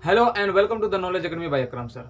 Hello and welcome to the knowledge academy by Akram sir.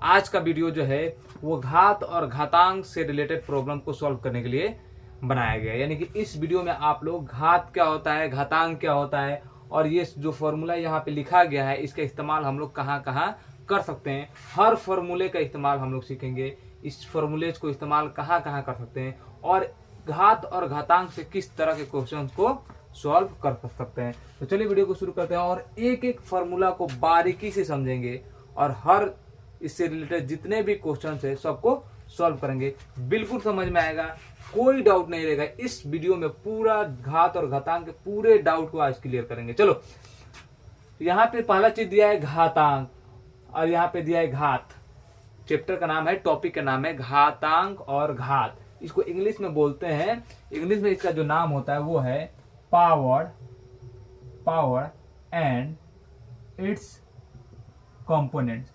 आज का video जो है वो घात और घातांक से रिलेटेड प्रॉब्लम को सॉल्व करने के लिए बनाया गया है। यानी कि इस वीडियो में आप लोग घात क्या होता है, घातांक क्या होता है और ये जो फॉर्मूला यहाँ पे लिखा गया है इसका इस्तेमाल हम लोग कहाँ कहाँ कर सकते हैं, हर फॉर्मूले का इस्तेमाल हम लोग सीखेंगे। इस फॉर्मूलेज को इस्तेमाल कहाँ कहाँ कर सकते हैं और घात और घातांक से किस तरह के क्वेश्चन को सॉल्व कर सकते हैं। तो चलिए वीडियो को शुरू करते हैं और एक एक फॉर्मूला को बारीकी से समझेंगे और हर इससे रिलेटेड जितने भी क्वेश्चन है सबको सॉल्व करेंगे। बिल्कुल समझ में आएगा, कोई डाउट नहीं रहेगा। इस वीडियो में पूरा घात और घातांक के पूरे डाउट को आज क्लियर करेंगे। चलो, यहाँ पे पहला चीज दिया है घातांक और यहाँ पे दिया है घात। चैप्टर का नाम है, टॉपिक का नाम है घातांक और घात। इसको इंग्लिश में बोलते हैं, इंग्लिश में इसका जो नाम होता है वो है पावर एंड इट्स कंपोनेंट्स।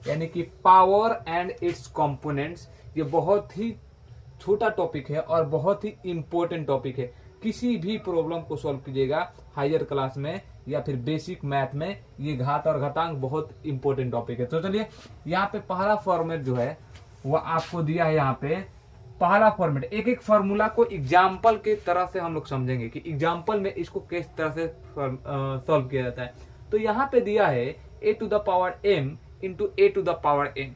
यानी कि पावर एंड इट्स कंपोनेंट्स। ये बहुत ही छोटा टॉपिक है और बहुत ही इंपॉर्टेंट टॉपिक है। किसी भी प्रॉब्लम को सॉल्व कीजिएगा हायर क्लास में या फिर बेसिक मैथ में, ये घात और घातांक बहुत इंपॉर्टेंट टॉपिक है। तो चलिए, यहाँ पे पहला फॉर्मेट जो है वो आपको दिया है। यहाँ पे पहला फॉर्मेट, एक एक फॉर्मूला को एग्जाम्पल के तरह से हम लोग समझेंगे कि एग्जाम्पल में इसको किस तरह से सॉल्व किया जाता है। तो यहाँ पे दिया है a to the power m into a to the power n।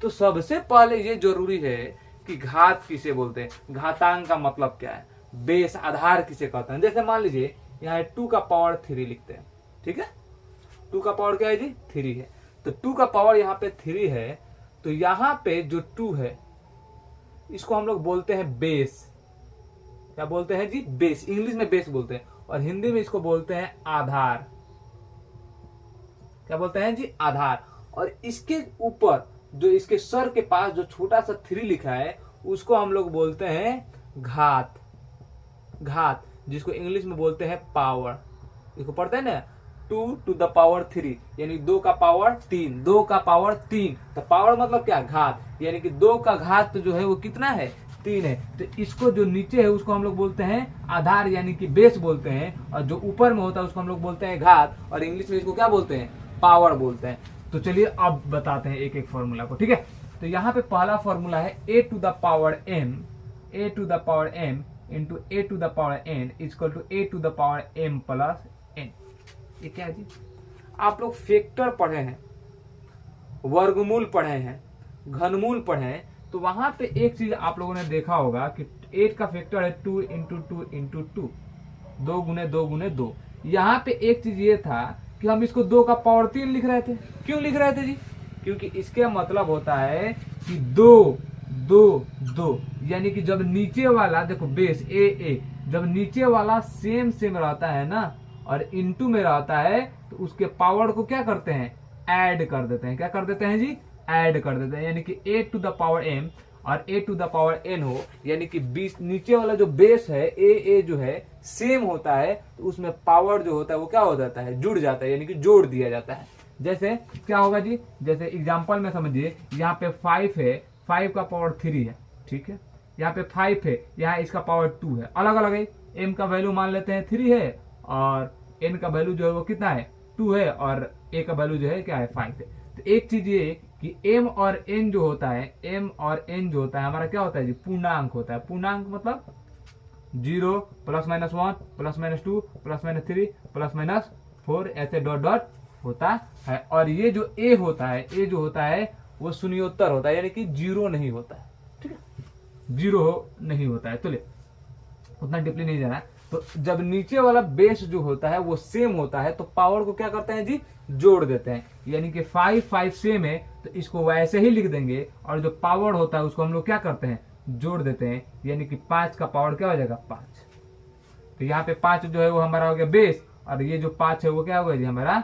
तो सबसे पहले ये जरूरी है कि घात किसे बोलते हैं, घातांक का मतलब क्या है, बेस आधार किसे कहते हैं। जैसे मान लीजिए यहाँ 2 का पावर 3 लिखते हैं, ठीक है। 2 का पावर क्या है जी, 3 है। तो 2 का पावर यहाँ पे 3 है, तो यहाँ पे जो 2 है इसको हम लोग बोलते हैं बेस। क्या बोलते हैं जी, बेस। इंग्लिश में बेस बोलते हैं और हिंदी में इसको बोलते हैं आधार। क्या बोलते हैं जी, आधार। और इसके ऊपर जो इसके सर के पास जो छोटा सा 3 लिखा है उसको हम लोग बोलते हैं घात। घात जिसको इंग्लिश में बोलते हैं पावर। इसको पढ़ते हैं ना, 2 टू द पावर 3 यानी 2 का पावर 3। 2 का पावर 3, तो पावर मतलब क्या, घात। यानी कि 2 का घात जो है वो कितना है, 3 है। तो इसको जो नीचे है उसको हम लोग बोलते हैं आधार यानी कि बेस बोलते हैं, और जो ऊपर में होता है उसको हम लोग बोलते हैं घात, और इंग्लिश में इसको क्या बोलते हैं, पावर बोलते हैं। तो चलिए अब बताते हैं एक एक फॉर्मूला को, ठीक है। तो यहाँ पे पहला फॉर्मूला है a to the power m into a to the power n equal to a to the power m plus n। ये क्या है जी, आप लोग फैक्टर पढ़े हैं, वर्गमूल पढ़े हैं, घनमूल पढ़े हैं, तो वहां पे एक चीज आप लोगों ने देखा होगा कि 8 का फैक्टर है 2 इंटू 2 इंटू 2, 2 गुने 2 गुने 2। यहाँ पे एक चीज ये था कि हम इसको 2 का पावर 3 लिख रहे थे। क्यों लिख रहे थे जी, क्योंकि इसके मतलब होता है कि 2 2 2, यानी कि जब नीचे वाला देखो बेस ए, जब नीचे वाला सेम रहता है ना और इनटू में रहता है, तो उसके पावर को क्या करते हैं, ऐड कर देते हैं। क्या कर देते हैं जी, ऐड कर देते हैं। यानी कि a to the power m और a to the power n हो, यानी कि 20 नीचे वाला जो बेस है a जो है सेम होता है, तो उसमें पावर जो होता है वो क्या हो जाता है, जुड़ जाता है, यानी कि जोड़ दिया जाता है। जैसे क्या होगा जी, जैसे एग्जाम्पल में समझिए, यहाँ पे 5 है, 5 का पावर 3 है, ठीक है। यहाँ पे 5 है, यहाँ इसका पावर 2 है, अलग अलग है। m का वैल्यू मान लेते हैं 3 है और n का वैल्यू जो है वो कितना है, 2 है, और a का वैल्यू जो है क्या है, 5 है। तो एक चीज ये कि m और n जो होता है, m और n जो होता है हमारा क्या होता है जी, पूर्णांक होता है। पूर्णांक मतलब 0 plus minus 1 plus minus 2 plus minus 3 plus minus 4 ऐसे डॉट डॉट होता है। और ये जो a होता है, a जो होता है वो शून्योत्तर होता है, यानी कि 0 नहीं होता है, ठीक है, 0 नहीं होता है। चलिए उतना डीपली नहीं जाना है। तो जब नीचे वाला बेस जो होता है वो सेम होता है, तो पावर को क्या करते हैं जी, जोड़ देते हैं। यानी कि 5 सेम है तो इसको वैसे ही लिख देंगे, और जो पावर होता है उसको हम लोग क्या करते हैं, जोड़ देते हैं। यानी कि 5 का पावर क्या हो जाएगा, 5। तो यहाँ पे 5 जो है वो हमारा हो गया बेस, और ये जो 5 है वो क्या हो गया जी, हमारा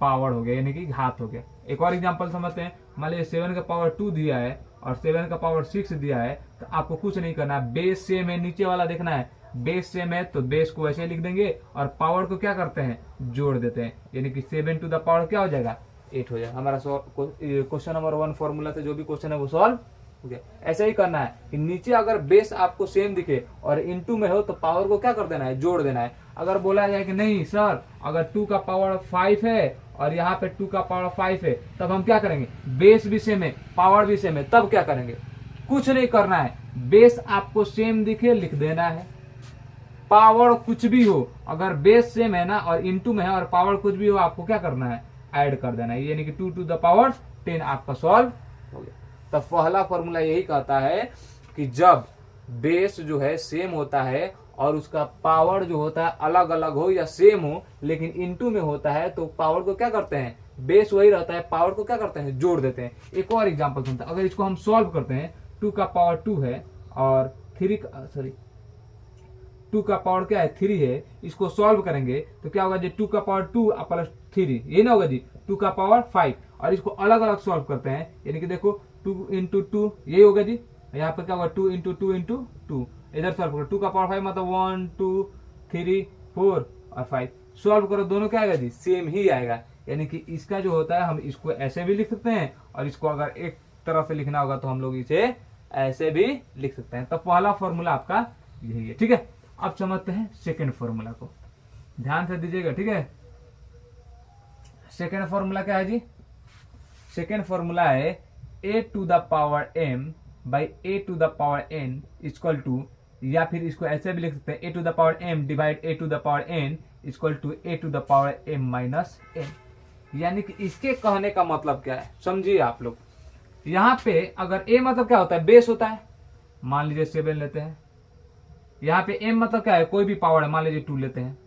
पावर हो गया, यानी कि घात हो गया। एक और एग्जाम्पल समझते हैं। मान लीजिए 7 का पावर 2 दिया है और 7 का पावर 6 दिया है, तो आपको कुछ नहीं करना है, बेस सेम है, नीचे वाला देखना है, बेस सेम है तो बेस को ऐसे लिख देंगे और पावर को क्या करते हैं, जोड़ देते हैं। यानी कि 7 टू द पावर क्या हो जाएगा, 8 हो जाएगा। हमारा क्वेश्चन नंबर 1 फॉर्मूला से जो भी क्वेश्चन है वो सॉल्व हो गया। ऐसा ही करना है कि नीचे अगर बेस आपको सेम दिखे और इनटू में हो तो पावर को क्या कर देना है, जोड़ देना है। अगर बोला जाए कि नहीं सर अगर 2 का पावर 5 है और यहाँ पे 2 का पावर 5 है, तब हम क्या करेंगे, बेस भी सेम है पावर भी सेम है, तब क्या करेंगे, कुछ नहीं करना है, बेस आपको सेम दिखे लिख देना है, पावर कुछ भी हो, अगर बेस सेम है ना और इनटू में है और पावर कुछ भी हो, आपको क्या करना है, ऐड कर देना है, यानी कि 2 to the power 10 आपका सॉल्व हो गया। तो पहला फॉर्मूला यही कहता है कि जब बेस जो है सेम होता है और उसका पावर जो होता है अलग अलग हो या सेम हो लेकिन इनटू में होता है, तो पावर को क्या करते हैं, बेस वही रहता है, पावर को क्या करते हैं, जोड़ देते हैं। एक और एग्जांपल सुनते हैं, अगर इसको हम सॉल्व करते हैं, 2 का पावर 2 है और 2 का पावर क्या है, 3 है, इसको सॉल्व करेंगे तो क्या होगा जी, 2 का पावर 2 प्लस 3, ये ना होगा जी 2 का पावर 5, और इसको अलग अलग सॉल्व करते हैं, यानी कि देखो 2 into 2 यही होगा जी, यहाँ पे क्या होगा 2 into 2 into 2, इधर सॉल्व करो 2 का पावर 5 मतलब 1 2 3 4 और 5 सॉल्व करो, दोनों क्या आएगा जी, सेम ही आएगा। यानी कि इसका जो होता है हम इसको ऐसे भी लिख सकते हैं और इसको अगर एक तरह से लिखना होगा तो हम लोग इसे ऐसे भी लिख सकते हैं। तो पहला फॉर्मूला आपका यही है, ठीक है। अब समझते हैं सेकेंड फॉर्मूला को, ध्यान से दीजिएगा, ठीक है। सेकेंड फॉर्मूला क्या है जी, सेकेंड फॉर्मूला है a to the power m by a to the power n equal to, या फिर इसको ऐसे भी लिख सकते हैं a to the power m divide a to the power n equal to a to the power m minus n। यानी कि इसके कहने का मतलब क्या है, समझिए आप लोग। यहाँ पे अगर a मतलब क्या होता है, बेस होता है, मान लीजिए 7 लेते हैं। यहाँ पे m मतलब क्या है, कोई भी पावर है, मान लीजिए 2 लेते हैं।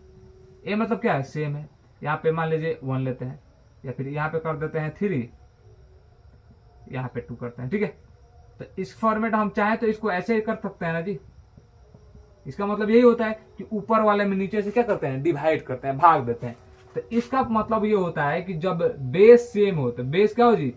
a मतलब क्या है, सेम है, यहाँ पे मान लीजिए 1 लेते हैं, या फिर यहाँ पे कर देते हैं 3, यहाँ पे 2 करते हैं, ठीक है। तो इस फॉर्मेट हम चाहें तो इसको ऐसे ही कर सकते हैं ना जी। इसका मतलब यही होता है कि ऊपर वाले में नीचे से क्या करते हैं, डिवाइड करते हैं, भाग देते हैं। तो इसका मतलब ये होता है कि जब बेस सेम हो, तो बेस क्या हो जी,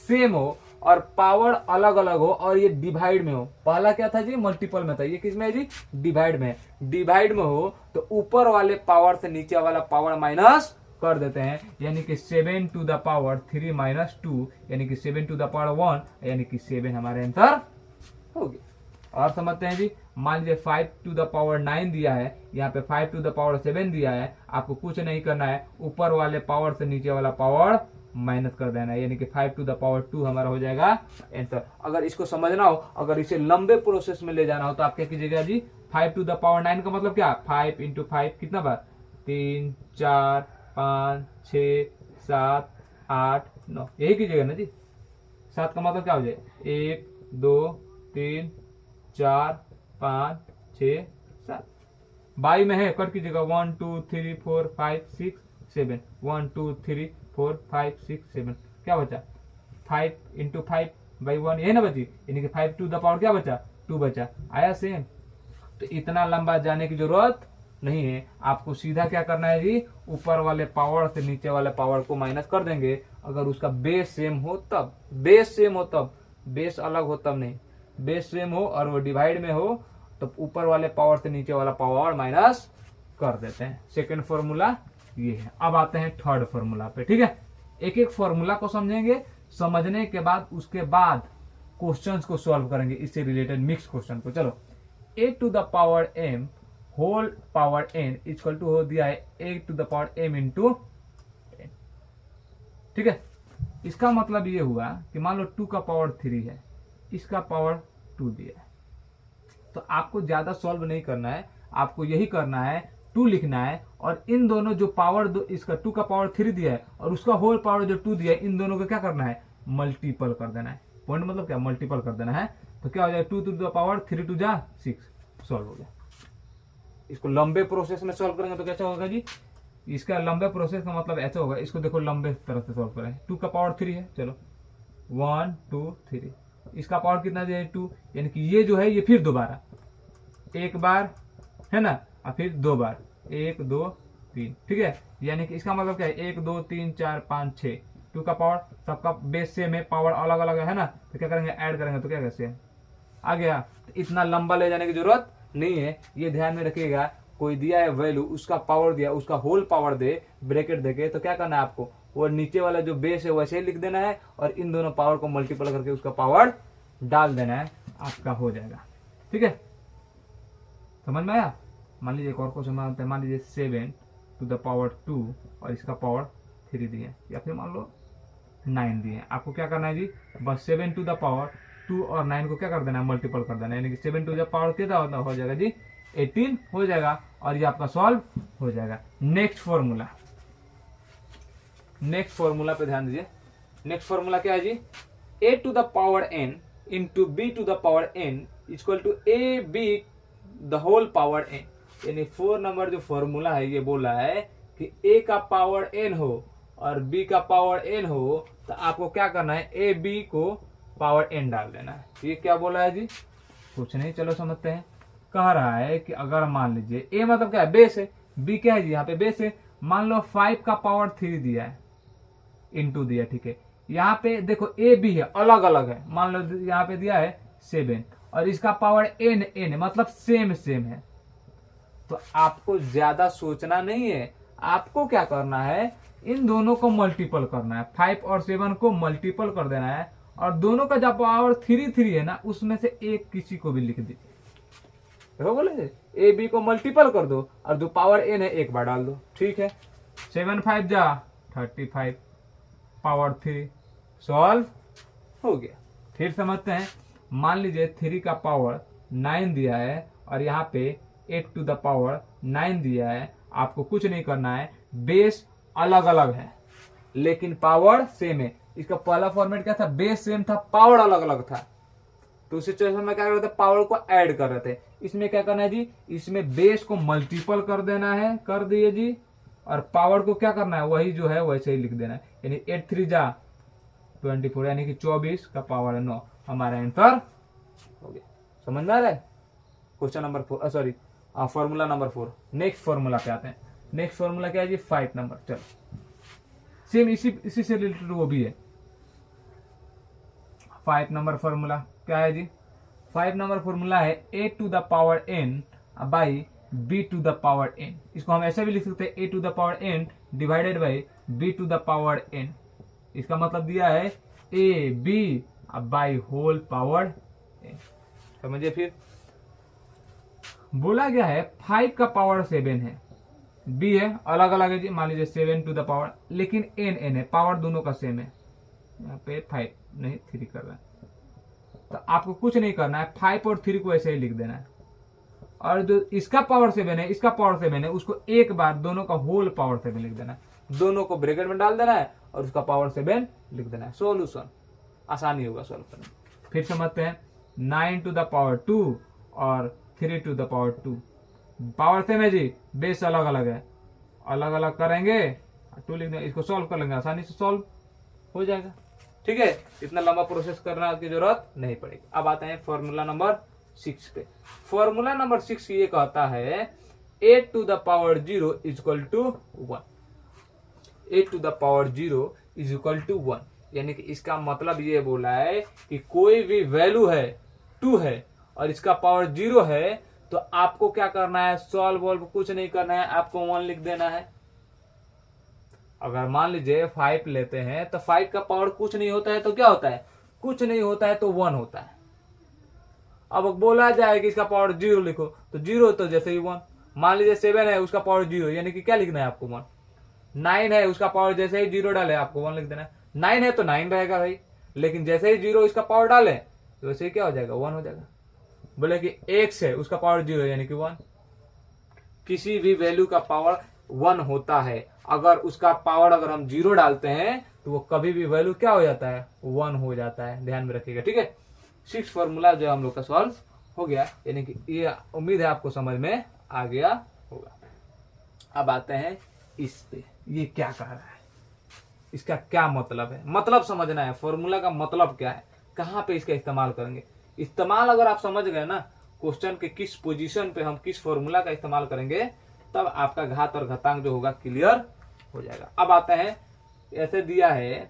सेम हो और पावर अलग अलग हो और ये डिवाइड में हो। पहला क्या था जी, मल्टीपल में था, ये किस में है जी, डिवाइड में। डिवाइड में हो तो ऊपर वाले पावर से नीचे वाला पावर माइनस कर देते हैं, यानी कि 7 to the power 3 माइनस 2, यानी कि 7 to the power 1, यानी कि 7 हमारे आंसर हो गया। और समझते हैं जी, मान लीजिए 5 to the power 9 दिया है, यहाँ पे 5 to the power 7 दिया है, आपको कुछ नहीं करना है, ऊपर वाले पावर से नीचे वाला पावर माइनस कर देना है, यानी कि 5 to the power 2 हमारा हो जाएगा आंसर। अगर इसको समझना हो, अगर इसे लंबे प्रोसेस में ले जाना हो तो आप क्या कीजिएगा जी, 5 to the power 9 का मतलब क्या, 5 into 5 कितना बार, 3 4 5 6 7 8 9, यही कीजिएगा ना जी। 7 का मतलब क्या हो जाए, 1 2 3 4 5 6 7, 22 में है, कट कीजिएगा 1 2 3 4 5 6 7, 1 2 3 4 5 6 7, क्या बचा 5 into 5 by 1, यही ना बची, यानी कि 5 to the power क्या बचा, 2 बचा, आया सेम। तो इतना लंबा जाने की जरूरत नहीं है, आपको सीधा क्या करना है जी, ऊपर वाले पावर से नीचे वाले पावर को माइनस कर देंगे। अगर उसका बेस सेम हो तब, बेस सेम हो तब, बेस अलग हो तब नहीं, बेस सेम हो और वो डिवाइड में हो तो ऊपर वाले पावर से नीचे वाला पावर माइनस कर देते हैं। सेकेंड फॉर्मूला ये है। अब आते हैं थर्ड फॉर्मूला पे, ठीक है। एक एक फॉर्मूला को समझेंगे, समझने के बाद उसके बाद क्वेश्चंस को सॉल्व करेंगे, इससे रिलेटेड मिक्स क्वेश्चन को। चलो, a to the power m whole power n equal to हो दिया है a to the power m into n, ठीक है। इसका मतलब ये हुआ कि मान लो 2 का पावर 3 है, इसका पावर 2 दिया है, तो आपको ज्यादा सॉल्व नहीं करना है, आपको यही करना है 2 लिखना है और इन दोनों जो पावर दो, इसका 2 का पावर 3 दिया है और उसका होल पावर जो 2 दिया है, इन दोनों को क्या करना है, मल्टीपल कर देना है। पॉइंट मतलब क्या, मल्टीपल कर देना है। तो क्या हो जाए 2 to the power 3 2 जा 6, सॉल्व हो गया। इसको लंबे प्रोसेस में सॉल्व करेंगे तो कैसा होगा जी, इसका लंबे प्रोसेस का मतलब ऐसा होगा, इसको देखो लंबे तरह से सॉल्व करें। 2 का पावर 3 है, चलो 1 2 3, इसका पावर कितना दिया है 2, यानी कि ये जो है ये फिर दोबारा एक बार है ना, और फिर 2 बार 1 2 3, ठीक है। यानी कि इसका मतलब क्या है 1 2 3 4 5 6, 2 का पावर, सबका बेस सेम है, पावर अलग अलग है ना, तो क्या करेंगे ऐड करेंगे तो क्या कैसे आ गया। तो इतना लंबा ले जाने की जरूरत नहीं है, ये ध्यान में रखिएगा। कोई दिया है वैल्यू, उसका पावर दिया, उसका होल पावर दे ब्रैकेट देके, तो क्या करना है आपको, वो नीचे वाला जो बेस है वैसे ही लिख देना है और इन दोनों पावर को मल्टीपल करके उसका पावर डाल देना है, आपका हो जाएगा। ठीक है, समझ में आया। मान लीजिए एक और क्वेश्चन मानते हैं, मान लीजिए 7 to the power 2 और इसका पावर 3 दिए, या फिर मान लो 9 दिए। आपको क्या करना है जी, बस 7 to the power 2 और 9 को क्या कर देना है, मल्टीपल कर देना है, यानी कि 7 to the power कितना हो जाएगा जी, 18 हो जाएगा, और ये आपका सॉल्व हो जाएगा। नेक्स्ट फॉर्मूला पे ध्यान दीजिए। नेक्स्ट फॉर्मूला क्या है जी, a to the power n into b to the power n equal to A B the whole power n। यानी 4 नंबर जो फॉर्मूला है ये बोला है कि a का पावर n हो और b का पावर n हो, तो आपको क्या करना है, a b को पावर n डाल देना है। ये क्या बोला है जी, कुछ नहीं, चलो समझते हैं। कह रहा है कि अगर मान लीजिए a मतलब क्या है, बेस है, b क्या है जी, यहाँ पे बेस है। मान लो 5 का पावर 3 दिया है, इंटू दिया, ठीक है। यहाँ पे देखो a b है, अलग अलग है। मान लो यहाँ पे दिया है 7 और इसका पावर n है, मतलब सेम है। तो आपको ज्यादा सोचना नहीं है, आपको क्या करना है, इन दोनों को मल्टीपल करना है। 5 और 7 को मल्टीपल कर देना है, और दोनों का जब पावर 3 है ना, उसमें से एक किसी को भी लिख दीजिए। देखो बोले ए बी को मल्टीपल कर दो और जो पावर n है एक बार डाल दो, ठीक है। 7 5 जा 35 पावर 3 सॉल्व हो गया। फिर समझते हैं, मान लीजिए 3 का पावर 9 दिया है और यहाँ पे 8 to the power 9 दिया है। आपको कुछ नहीं करना है, बेस अलग अलग है लेकिन पावर सेम है। इसका पहला फॉर्मेट क्या था, बेस सेम था, पावर अलग अलग था। तो उस सिचुएशन में क्या कर रहे थे, पावर को ऐड कर रहे थे। इसमें क्या करना है जी, इसमें बेस को मल्टीपल कर देना है, कर दिए जी, और पावर को क्या करना है, वही जो है वैसे ही लिख देना है। यानी 8 3 जा 24, यानी कि 24 का पावर है 9। हमारा आंसर हो गया। समझ में आ रहा है। Question number 4, sorry formula number 4। Next formula पे आते हैं। नेक्स्ट फॉर्मूला क्या है जी, 5 नंबर। चलो सेम इसी से रिलेटेड वो भी है। 5 नंबर फॉर्मूला क्या है जी, 5 नंबर फॉर्मूला है a to the power n by b to the power n। इसको हम ऐसे भी लिख सकते हैं, a to the power n divided by b to the power n। इसका मतलब दिया है a b by whole power n। समझिए। फिर बोला गया है 5 का पावर 7 है, b है, अलग अलग है जी। मान लीजिए 7 to the पावर, लेकिन n है, पावर दोनों का सेम है। यहाँ पे 5 नहीं 3 कर रहा है, तो आपको कुछ नहीं करना है, 5 और 3 को ऐसे ही लिख देना है। और जो इसका पावर 7 है, इसका पावर 7 है, उसको एक बार दोनों का होल पावर 7 लिख देना है। दोनों को ब्रैकेट में डाल देना है और उसका पावर 7 लिख देना है। सोल्यूशन आसानी होगा सॉल्व करने। फिर समझते हैं, 9 to the power 2 और 3 to the power 2। Power same है जी, बेस अलग अलग है, अलग अलग करेंगे, 2 लिख देंगे, इसको सॉल्व कर लेंगे, आसानी से सॉल्व हो जाएगा। ठीक है, इतना लंबा प्रोसेस करने की जरूरत नहीं पड़ेगी। अब आते हैं फॉर्मूला नंबर 6 पे। फॉर्मूला नंबर 6 ये कहता है a to the power 0 is equal to 1। a to the power 0 is equal to 1, यानी कि इसका मतलब ये बोला है कि कोई भी वैल्यू है 2 है और इसका पावर 0 है, तो आपको क्या करना है, सॉल्व वॉल्व कुछ नहीं करना है, आपको 1 लिख देना है। अगर मान लीजिए 5 लेते हैं तो 5 का पावर कुछ नहीं होता है तो क्या होता है, कुछ नहीं होता है तो 1 होता है। अब बोला जाए कि इसका पावर 0 लिखो, तो 0 तो जैसे ही 1। मान लीजिए 7 है, उसका पावर 0, यानी कि क्या लिखना है आपको 1। 9 है, उसका पावर जैसे ही 0 डाले आपको 1 लिख देना है। 9 है तो 9 रहेगा भाई, लेकिन जैसे ही 0 इसका पावर डाले तो वैसे ही क्या हो जाएगा, 1 हो जाएगा। बोले कि x है, उसका पावर 0 यानी कि 1। किसी भी वैल्यू का पावर 1 होता है, अगर उसका पावर अगर हम 0 डालते हैं तो वो कभी भी वैल्यू क्या हो जाता है, 1 हो जाता है। ध्यान में रखिएगा, ठीक है। 6 फॉर्मूला जो हम लोग का सॉल्व हो गया, यानी कि ये उम्मीद है आपको समझ में आ गया होगा। अब आते हैं इस पे, ये क्या कह रहा है, इसका क्या मतलब है, मतलब समझना है, फॉर्मूला का मतलब क्या है, कहां पे इसका इस्तेमाल करेंगे। इस्तेमाल अगर आप समझ गए ना, क्वेश्चन के किस पोजीशन पे हम किस फॉर्मूला का इस्तेमाल करेंगे, तब आपका घात और घातांक जो होगा क्लियर हो जाएगा। अब आते हैं, ऐसे दिया है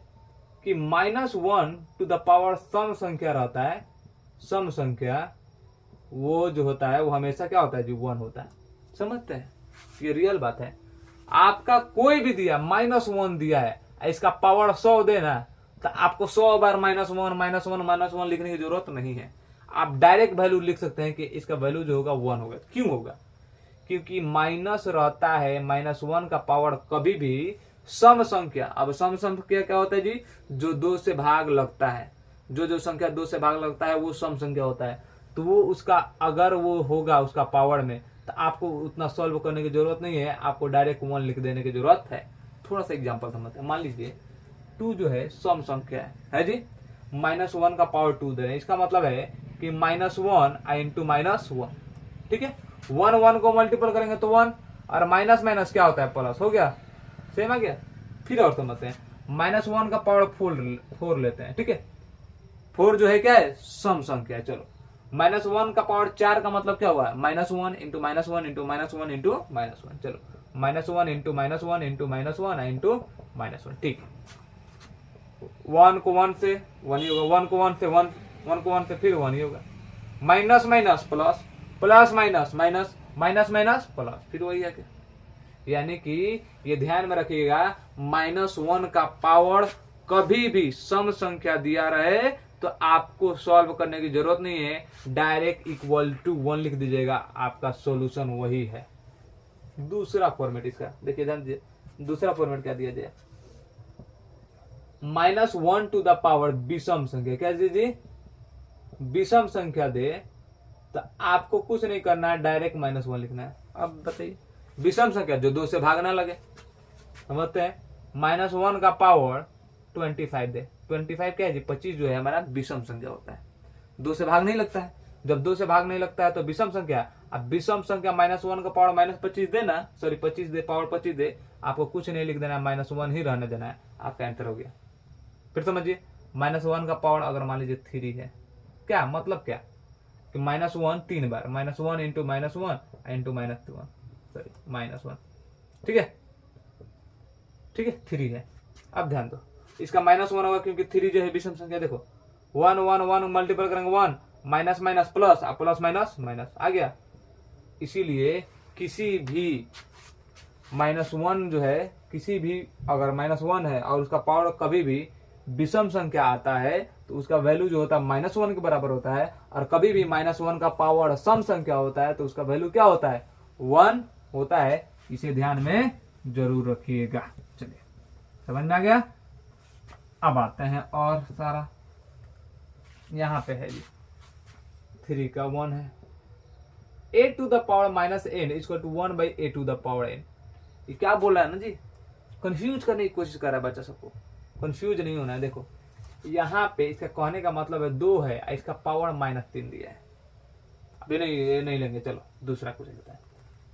कि -1 to the पावर सम संख्या रहता है, सम संख्या वो जो होता है वो हमेशा क्या होता है जी, 1 होता है। समझते हैं, ये रियल बात है। आपका कोई भी दिया -1 दिया है, इसका पावर 100 देना, तो आपको 100 बार -1 लिखने की जरूरत नहीं है। आप डायरेक्ट वैल्यू लिख सकते हैं कि इसका वैल्यू जो होगा 1 होगा। क्यों होगा? क्योंकि माइनस रहता है -1 का पावर कभी भी सम संख्या। अब सम संख्या क्या होता है जी? जो 2 से भाग लगता है, जो संख्या 2 से भाग लगता है वो सम संख्या होता है। तो वो उसका अगर वो होगा उसका पावर में, तो आपको उतना सॉल्व करने की जरूरत नहीं है, आपको डायरेक्ट 1 लिख देने की जरूरत है। थोड़ा सा एग्जांपल समझते हैं। मान लीजिए 2 जो है सम संख्या है जी, -1 का पावर 2 दे रहे हैं। इसका मतलब है कि -1 इंटू -1, ठीक है। 1 को मल्टीपल करेंगे तो 1, और माइनस माइनस क्या होता है? प्लस। हो गया, सेम आ गया। फिर और समझते हैं। -1 का पावर 4 लेते हैं, ठीक है। 4 जो है क्या है? सम संख्या है। चलो, -1 का पावर 4 का मतलब क्या हुआ? -1 इंटू -1 इंटू -1 इंटू -1। चलो, -1 इंटू -1 इंटू -1 इंटू -1, ठीक। 1 को 1 से 1 ही होगा, 1 को 1 से 1, 1 को 1 से फिर 1 ही होगा। Minus minus plus, plus minus minus, minus minus plus, फिर वही है। यानी कि ये ध्यान में रखिएगा, -1 का पावर कभी भी सम संख्या दिया रहे तो आपको सॉल्व करने की जरूरत नहीं है, डायरेक्ट इक्वल टू 1 लिख दीजिएगा, आपका सॉल्यूशन वही है। दूसरा फॉर्मेट इसका देखिए, ध्यान दीजिए। दूसरा फॉर्मेट क्या दिया जाए? -1 टू द पावर विषम संख्या। क्या दीजिए? विषम संख्या दे तो आपको कुछ नहीं करना है, डायरेक्ट -1 लिखना है। अब बताइए, विषम संख्या जो 2 से भागना लगे, समझते हैं। -1 का पावर 25 दे। 25 क्या है जी? 25 जो है हमारा विषम संख्या होता है, 2 से भाग नहीं लगता है। जब 2 से भाग नहीं लगता है तो विषम संख्या। अब विषम संख्या -1 का पावर -25 दे ना, सॉरी 25 दे, पावर 25 दे, आपको कुछ नहीं लिख देना है, -1 ही रहने देना है, आपका आंसर हो गया। फिर समझिए, -1 का पावर अगर मान लीजिए 3 है, क्या मतलब? क्या कि -1 3 बार, -1 इंटू -1 इंटू -1, सॉरी -1, ठीक है, ठीक है। 3 है। अब ध्यान दो, इसका -1 होगा क्योंकि 3 जो है विषम संख्या। देखो 1 1 1 मल्टीपल करेंगे 1, minus minus plus, plus minus minus आ गया। इसीलिए किसी भी -1 जो है, किसी भी अगर -1 है और उसका पावर कभी भी विषम संख्या आता है तो उसका वैल्यू जो होता है -1 के बराबर होता है, और कभी भी -1 का पावर सम संख्या होता है तो उसका वैल्यू क्या होता है? 1 होता है। इसे ध्यान में जरूर रखिएगा। चलिए, समझ में आ गया। अब आते हैं और सारा, यहां पे है जी 3 का 1 है। a to the power -n equal to 1 by a to the power n। ये क्या बोल रहा है ना जी? कंफ्यूज करने की कोशिश कर रहा है बच्चा सबको। कंफ्यूज नहीं होना है। देखो यहाँ पे इसका कहने का मतलब है 2 है, इसका पावर -3 दिया है। अभी नहीं, ये नहीं लेंगे। चलो दूसरा कुछ लेता है।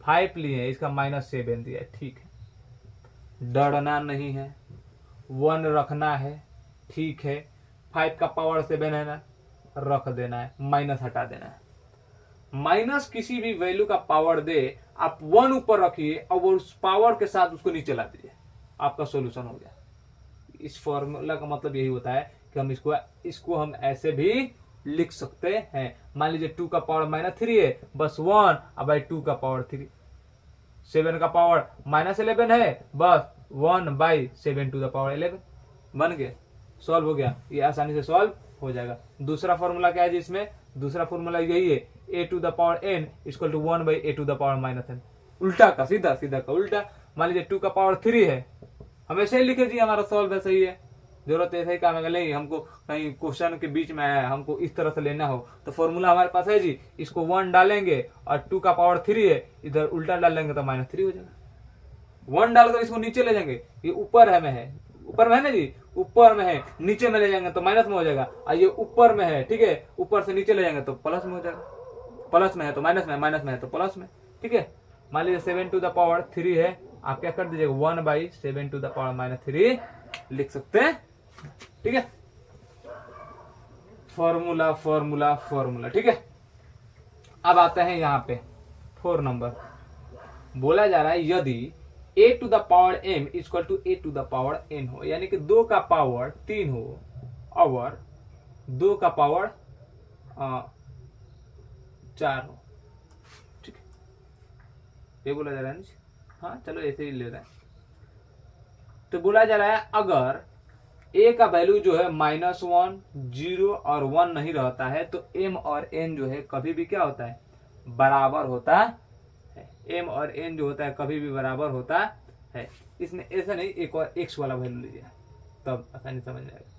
5 लिए, इसका -7 दिया है, ठीक है। डरना नहीं है, 1 रखना है, ठीक है। 5 का पावर 7 है ना, रख देना है, माइनस हटा देना है। माइनस किसी भी वैल्यू का पावर दे, आप 1 ऊपर रखिए और वो उस पावर के साथ उसको नीचे ला दीजिए, आपका सॉल्यूशन हो गया। इस फॉर्मूला का मतलब यही होता है कि हम इसको हम ऐसे भी लिख सकते हैं। मान लीजिए 2 का पावर -3 है, बस 1 अब 2 का पावर 3। 7 का पावर -11 है, बस 1/7 टू द पावर 11 बन गया, सॉल्व हो गया। ये आसानी से सॉल्व हो जाएगा। दूसरा फॉर्मूला क्या है जी इसमें? दूसरा फॉर्मूला यही है, a to the power n equal to 1/a to the power -n। उल्टा का सीधा, सीधा का उल्टा। मान लीजिए 2 का पावर 3 है, हम ऐसे ही लिखे जी, हमारा सॉल्व है, सही है। जरूरत ऐसे ही काम है, नहीं हमको कहीं क्वेश्चन के बीच में है, हमको इस तरह से लेना हो तो फॉर्मूला हमारे पास है जी। इसको 1 डालेंगे और 2 का पावर 3 है, इधर उल्टा डालेंगे तो -3 हो जाएगा। 1 डालकर इसको नीचे ले जाएंगे, ये ऊपर है में है, ऊपर में है ना जी, ऊपर में है, नीचे में ले जाएंगे तो माइनस में हो जाएगा। और ये ऊपर में है, ठीक है, ऊपर से नीचे ले जाएंगे तो प्लस में हो जाएगा। प्लस में है तो माइनस में, माइनस में है तो प्लस में, ठीक है। मान लीजिए 7 टू द पावर 3 है, आप क्या कर दीजिएगा 1/7 टू द पावर -3 लिख सकते हैं, ठीक है। फॉर्मूला फॉर्मूला फॉर्मूला, ठीक है। अब आते हैं यहाँ पे 4 नंबर। बोला जा रहा है यदि a to the power m equal to a to the power n हो, यानी कि 2 का पावर 3 हो और 2 का पावर 4 हो, ठीक है। ये बोला जा रहा है, हाँ चलो ऐसे ही ले रहे हैं। तो बोला जा रहा है अगर ए का वैल्यू जो है -1, 0 और 1 नहीं रहता है, तो m और n जो है कभी भी क्या होता है, बराबर होता है। m और n जो होता है कभी भी बराबर होता है। इसमें ऐसा नहीं, एक और x वाला वैल्यू लीजिए तब आसानी समझ में आएगा।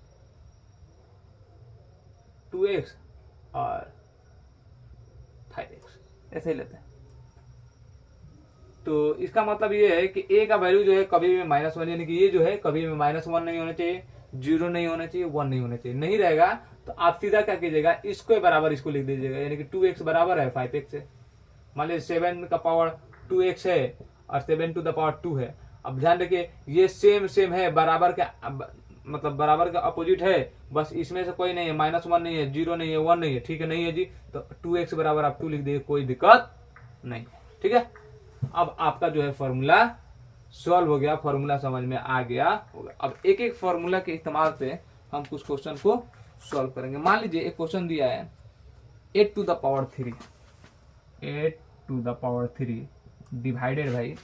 2x और 5x ऐसे ही लेते हैं। तो इसका मतलब ये है कि a का वैल्यू जो है कभी भी -1, यानी कि ये जो है कभी भी -1 नहीं होना चाहिए, 0 नहीं होना चाहिए, 1 नहीं होना चाहिए। नहीं रहेगा तो आप सीधा क्या कीजिएगा, इसको बराबर इसको लिख दीजिएगा, यानी कि 2x बराबर है 5x से। मान लीजिए 7 का पावर 2x है और 7 टू द पावर 2 है। अब ध्यान रखिए ये सेम है, बराबर का मतलब बराबर का अपोजिट है, बस इसमें से कोई नहीं है, -1 नहीं है, 0 नहीं है, 1 नहीं है, ठीक है, नहीं है जी, तो 2x बराबर आप 2 लिख दीजिए, कोई दिक्कत नहीं, ठीक है। अब आपका जो है फॉर्मूला सॉल्व हो गया, फॉर्मूला समझ में आ गया होगा। अब एक एक फॉर्मूला के इस्तेमाल से हम कुछ क्वेश्चन को सॉल्व करेंगे। मान लीजिए एक क्वेश्चन दिया है 8 to the power 3, 8 to the power 3 divided by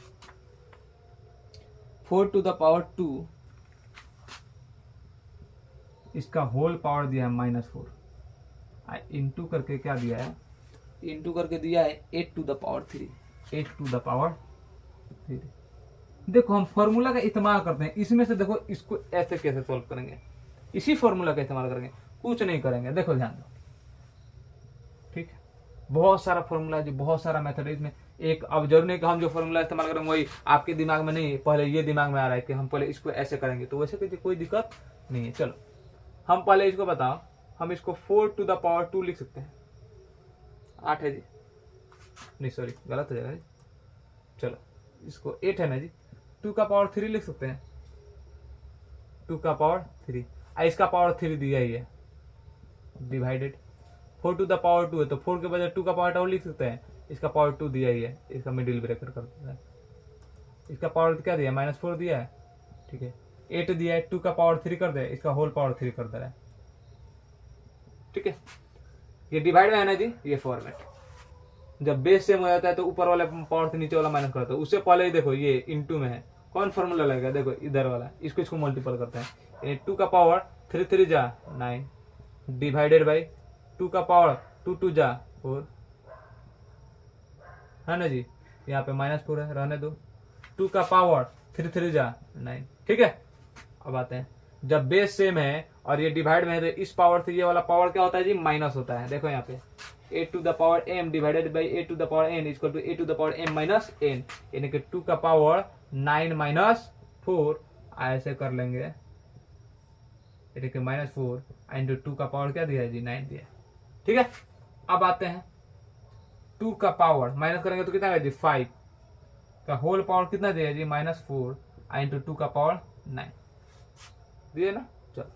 4 to the power 2, इसका होल पावर दिया है -4, इंटू करके क्या दिया है, इंटू करके दिया है 8 to the power 3, 8 to the power 3। देखो हम फॉर्मूला का इस्तेमाल करते हैं, इसमें से देखो इसको ऐसे कैसे सॉल्व करेंगे, इसी फॉर्मूला का इस्तेमाल करेंगे, कुछ नहीं करेंगे। देखो ध्यान दो, ठीक है, बहुत सारा फॉर्मूला है जी, बहुत सारा मेथड है इसमें। एक अब जरूरी नहीं कि हम जो फॉर्मूला इस्तेमाल करेंगे वही आपके दिमाग में नहीं, पहले ये दिमाग में आ रहा है कि हम पहले इसको ऐसे करेंगे, तो वैसे कीजिए, कोई दिक्कत नहीं है। चलो हम पहले इसको बताओ, हम इसको 4 टू द पावर 2 लिख सकते हैं, 8 है जी, नहीं सॉरी गलत हो जाएगा जी, चलो इसको 8 है ना जी, 2 का पावर 3 लिख सकते हैं, 2 का पावर 3, इसका पावर 3 दिया ही है, डिवाइडेड 4 टू द पावर 2 है, तो 4 के बजाय 2 का पावर 2 लिख सकते हैं, इसका पावर 2 दिया ही है, इसका मिडिल ब्रैकेट कर देते हैं, इसका पावर क्या दिया है, -4 दिया है, ठीक है, 8 दिया है, 2 का पावर 3 कर दे, इसका होल पावर 3 कर दे रहा है, ठीक है। ये डिवाइड में है ना जी, ये फॉर्मेट जब बेस सेम हो जाता है तो ऊपर वाला पावर से नीचे वाला माइनस करता है, उससे पहले ही देखो ये इंटू में है, कौन फॉर्मूला लगेगा, देखो इधर वाला, इसको मल्टीपल करते हैं, 2 का पावर 3 3 जा 9 डिवाइडेड बाई 2 का पावर 2 2 जा 4 है ना जी, यहाँ पे -4 है, रहने दो, 2 का पावर 3 3 जा 9, ठीक है। अब आते हैं, जब बेस सेम है और ये डिवाइड में है तो इस पावर से ये वाला पावर क्या होता है जी, माइनस होता है। देखो यहाँ पे 8 to the power m divided by 8 to the power n equal to 8 to the power m minus n, यानी कि 2 का पावर 9 - 4 ऐसे कर लेंगे, यानी कि -4 इंटू 2 का पावर क्या दिया है जी, 9 दिया है, ठीक है। अब आते हैं 2 का पावर माइनस करेंगे तो कितना है जी, 5 का होल पावर कितना दिया है जी, -4 इंटू 2 का पावर 9 दिए ना। चलो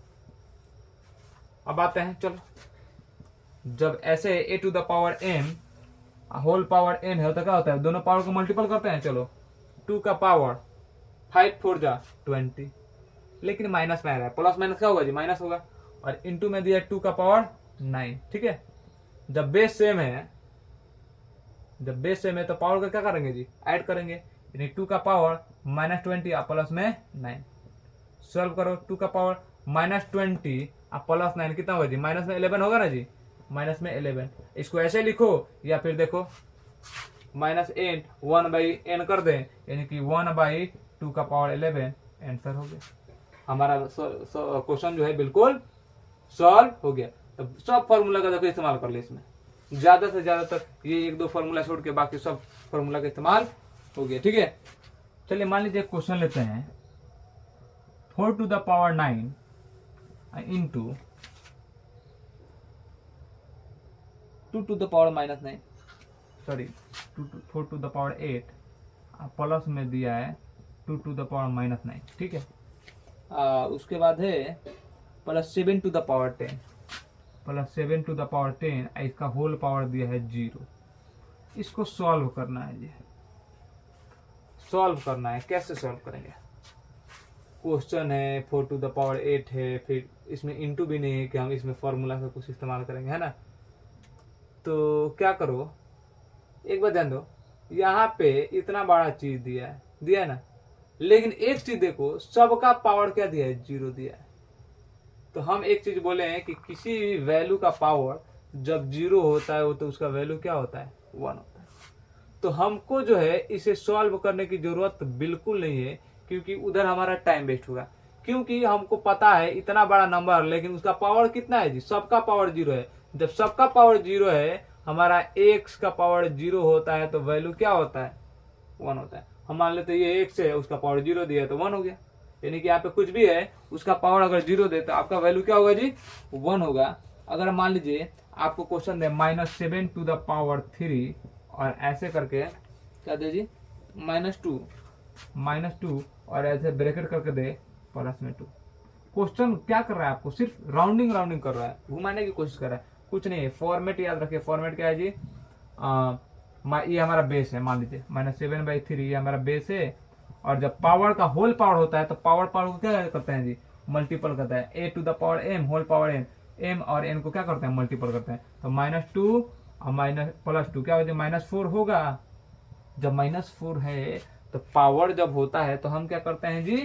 अब आते हैं, चलो जब ऐसे a to the power m whole power n है तो क्या होता है, दोनों पावर को मल्टीपल करते हैं। चलो 2 का पावर 5 4 जा 20, लेकिन माइनस में आ रहा है, प्लस माइनस क्या होगा जी, माइनस होगा, और इंटू में दिया 2 का पावर 9, ठीक है। जब बेस सेम है, जब बेस सेम है तो पावर का क्या करेंगे जी, ऐड करेंगे, यानी 2 का पावर -20 और प्लस में 9, सॉल्व करो, 2 का पावर -20 और प्लस 9 कितना होगा जी, माइनस में 11 होगा ना जी, माइनस में 11, इसको ऐसे लिखो या फिर देखो -8 1/n कर दें, यानी कि 1/2 का पावर 11, आंसर हो गया हमारा। क्वेश्चन जो है बिल्कुल सॉल्व हो गया। तो सब फॉर्मूला का देखो इस्तेमाल कर ले, इसमें ज्यादा से ज्यादा तक ये 1 2 फॉर्मूला छोड़ के बाकी सब फॉर्मूला का इस्तेमाल हो गया, ठीक है। चलिए मान लीजिए क्वेश्चन लेते हैं 4 to the power 9 into 2 to the power -9, sorry 4 to the power 8 plus में दिया है 2 टू द पावर -9, ठीक है। उसके बाद है +7 to the power 10, +7 to the power 10, इसका होल पावर दिया है 0। इसको सॉल्व करना है जी, सॉल्व करना है, कैसे सॉल्व करेंगे, क्वेश्चन है 4 टू द पावर 8 है, फिर इसमें इंटू भी नहीं है कि हम इसमें फॉर्मूला का कुछ इस्तेमाल करेंगे, है ना। तो क्या करो, एक बार ध्यान दो, यहाँ पे इतना बड़ा चीज दिया है ना, लेकिन एक चीज देखो, सबका पावर क्या दिया है, 0 दिया है, तो हम एक चीज बोले हैं कि किसी भी वैल्यू का पावर जब 0 होता है तो उसका वैल्यू क्या होता है, 1 होता है। तो हमको जो है इसे सॉल्व करने की जरूरत बिल्कुल नहीं है, क्योंकि उधर हमारा टाइम वेस्ट होगा। क्योंकि हमको पता है इतना बड़ा नंबर, लेकिन उसका पावर कितना है जी, सबका पावर 0 है। जब सबका पावर 0 है, हमारा x का पावर 0 होता है, तो वैल्यू क्या होता है, 1 होता है। हम मान लेते हैं ये x है, उसका पावर 0 दिया है तो 1 हो गया। यानी कि यहाँ पे कुछ भी है, उसका पावर अगर 0 दे तो आपका वैल्यू क्या होगा जी, 1 होगा। अगर मान लीजिए आपको क्वेश्चन दे -7 टू द पावर 3 और ऐसे करके क्या दे जी, -2 और ऐसे ब्रैकेट करके दे +2। क्वेश्चन क्या कर रहा है, आपको सिर्फ राउंडिंग कर रहा है, घुमाने की कोशिश कर रहा है, कुछ नहीं है। फॉर्मेट याद रखिए, फॉर्मेट क्या है जी, ये हमारा बेस है, मान लीजिए -7/3 ये हमारा बेस है। और जब पावर का होल पावर होता है तो पावर को क्या करते हैं जी, मल्टीपल करता है। a to the power m whole power n, m और n को क्या करते हैं, मल्टीपल करते हैं। तो -2 और +2 क्या हो जाए, -4 होगा। जब -4 है तो पावर जब होता है तो हम क्या करते हैं जी,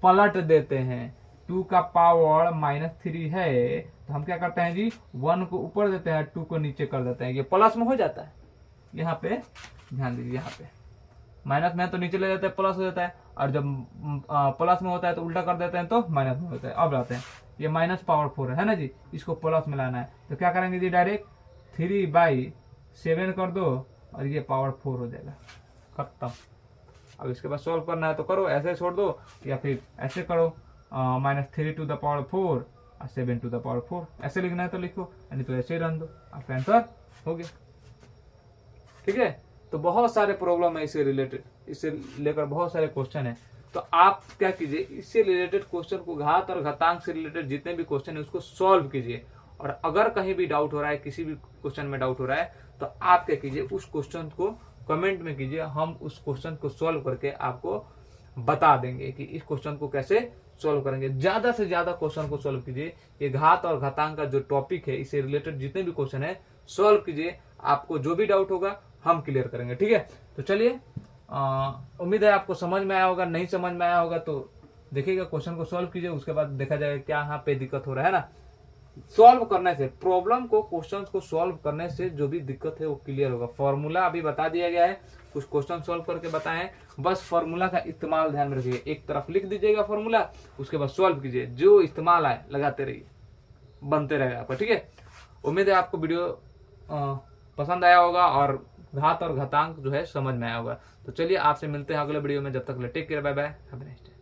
पलट देते हैं। 2 का पावर -3 है तो हम क्या करते हैं जी, 1 को ऊपर देते हैं, 2 को नीचे कर देते हैं, ये प्लस में हो जाता है। यहाँ पे ध्यान दीजिए, यहाँ पे माइनस में तो नीचे ले जाते हैं, प्लस हो जाता है। और जब प्लस में होता है तो उल्टा कर देते हैं तो माइनस में होता है। अब लाते हैं, ये -4 है ना जी, इसको प्लस में लाना है तो क्या करेंगे जी, डायरेक्ट 3/7 कर दो और ये पावर 4 हो जाएगा, खत्म। अब इसके बाद सॉल्व करना है तो करो, ऐसे छोड़ दो या फिर ऐसे करो, -3 टू द पावर 4 और 7 टू द पावर 4, ऐसे लिखना है तो लिखो, यानी तो ऐसे ही रन दो, आपका आंसर हो गया। ठीक है, तो बहुत सारे प्रॉब्लम है इससे रिलेटेड, इससे लेकर बहुत सारे क्वेश्चन है। तो आप क्या कीजिए, इससे रिलेटेड क्वेश्चन को, घात और घातांक से रिलेटेड जितने भी क्वेश्चन है उसको सॉल्व कीजिए। और अगर कहीं भी डाउट हो रहा है, किसी भी क्वेश्चन में डाउट हो रहा है, तो आप क्या कीजिए, उस क्वेश्चन को कमेंट में कीजिए, हम उस क्वेश्चन को सॉल्व करके आपको बता देंगे कि इस क्वेश्चन को कैसे सॉल्व करेंगे। ज्यादा से ज्यादा क्वेश्चन को सॉल्व कीजिए। ये घात और घातांक का जो टॉपिक है, इससे रिलेटेड जितने भी क्वेश्चन है सॉल्व कीजिए, आपको जो भी डाउट होगा हम क्लियर करेंगे। ठीक है, तो चलिए, उम्मीद है आपको समझ में आया होगा। नहीं समझ में आया होगा तो देखिएगा, क्वेश्चन को सॉल्व कीजिए, उसके बाद देखा जाएगा क्या यहाँ पे दिक्कत हो रहा है ना। सॉल्व करने से, प्रॉब्लम को, क्वेश्चन को सॉल्व करने से जो भी दिक्कत है वो क्लियर होगा। फॉर्मूला अभी बता दिया गया है, कुछ क्वेश्चन सॉल्व करके बताएं, बस फॉर्मूला का इस्तेमाल ध्यान में रखिए। एक तरफ लिख दीजिएगा फॉर्मूला, उसके बाद सॉल्व कीजिए, जो इस्तेमाल आए लगाते रहिए, बनते रहेगा आपका। ठीक है, उम्मीद है आपको वीडियो पसंद आया होगा और घात और घातांक जो है समझ में आया होगा। तो चलिए, आपसे मिलते हैं अगले वीडियो में, जब तक take care, bye bye, have a nice day.